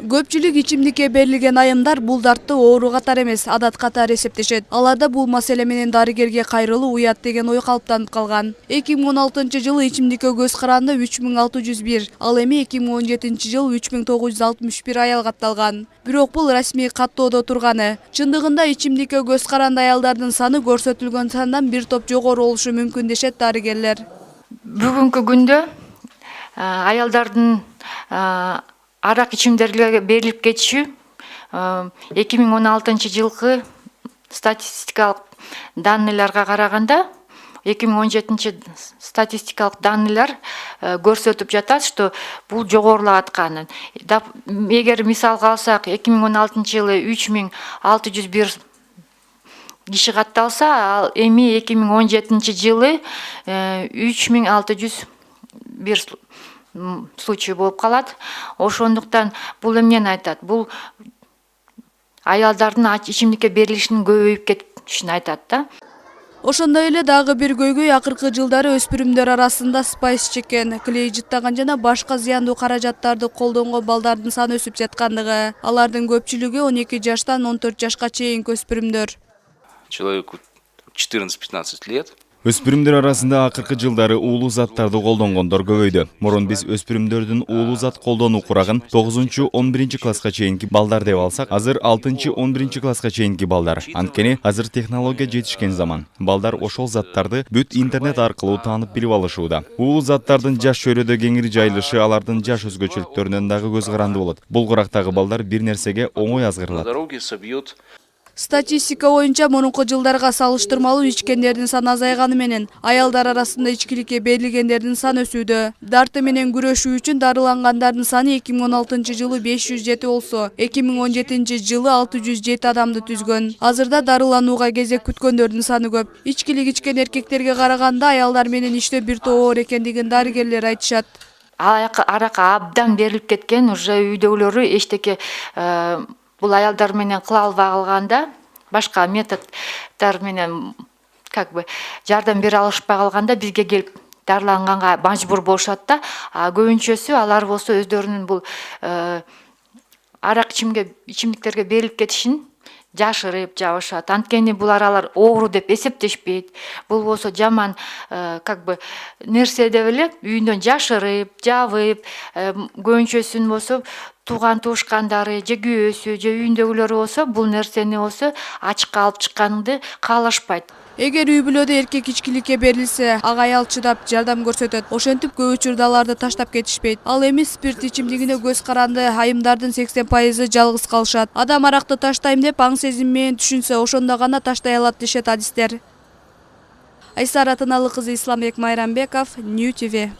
Көпчүлүк ичимдикке берилген айымдар бул дартты оору катар эмес, адат катары эсептешет. Аларда бул маселе менен дарыгерге кайрылуу уят деген ой калыптанып калган. 2016-жылы ичимдикке көз каранды 3601, ал эми 2017-жылы 3961 аял катталган. Бирок бул расмий каттоодо турганы. Чындыгында ичимдикке көз каранды аялдардын саны көрсөтүлгөн сандан бир топ жогору болушу мүмкүн дешет дарыгерлер. Бүгүнкү күндө аялдардын арак ичимдерге берилип кетиши 2016-жылкы статистикалык данныйларга караганда 2017 статистикалык данныйлар көрсөтүп жатат, что бул жогорулап атканын. Эгер мисалга алсак, 2016-жылы 3601 киши катталса, ал эми 2017-жылы 3601 случай болуп калат. Ошондуктан бул эмнени айтат? Бул аялдардын ичимдикке берилишинин көбөйүп кетишин айтат да. Ошондой эле дагы бир көйгөй акыркы жылдары өспүрүмдөр арасында спайс чеккен, клей жыттаган жана башка зыяндуу каражаттарды колдонгон балдардын саны өсүп жаткандыгы. Алардын көпчүлүгү 12 жаштан 14 жашка чейинки өспүрүмдөр. Человеку 14-15 лет. Өспүрүмдөр арасында акыркы жылдары уулуу заттарды колдонгондор көбөйдү. Мурун биз өспүрүмдөрдүн уулуу зат колдонуу курагын 9-11 класска чейинки балдар деп алсак, азыр 6-11 класска чейинки балдар. Анткени азыр технология жетишкен заман. Балдар ошол заттарды бүт интернет аркылуу таанып билип алышууда. Уулуу заттардын жаш чөйрөдө кеңири жайылышы алардын жаш өзгөчөлүктөрүнөн дагы көз каранды болот. Бул курактагы балдар бир нерсеге оңой азгырылат. Статистика боюнча мурунку жылдарга салыштырмалуу ичкендердин саны азайганы менен аялдар арасында ичкиликке берилгендердин саны өсүүдө. Дарты менен күрөшүү үчүн дарылангандардын саны 2016-жылы 507 болсо, 2017-жылы 607 адамды түзгөн. Азырда дарыланууга кезек күткөндөрдүн саны көп. Ичкилик ичкен эркектерге караганда аялдар менен иштөө бир топ оор экендигин дарыгерлер айтышат. Аракка абдан берилип кеткен, уже үйдөгүлөрү эчтеке бул аялдар менен кыла албай калганда, башка методдор менен жардам бере алышпай калганда бизге келип дарыланганга мажбур болушат да. Көбүнчөсү алар болсо өздөрүнүн бул арак ичимдиктерге берилип кетишин жашырып жабышат. Анткени булар алар оору деп эсептешпейт. Бул болсо жаман нерсе деп эле үйүндөн жашырып, жабып, көбүнчөсүн болсо тууган туушкандары же күйөөсү же үйүндөгүлөрү болсо бул нерсени болсо ачыкка алып чыкканды каалашпайт. Эгер үй бүлөдө эркек ичкиликке берилсе, ага аял чыдап жардам көрсөтөт. Ошентип көп учурда аларды таштап кетишпейт. Ал эми спирт ичимдигине көз каранды айымдардын 80% жалгыз калышат. Адам аракты таштайм деп аң сезим менен түшүнсө, ошондо гана таштай алат дешет адистер. Айсара Тыналык кызы, Исламбек Майрамбеков, Нью ТВ.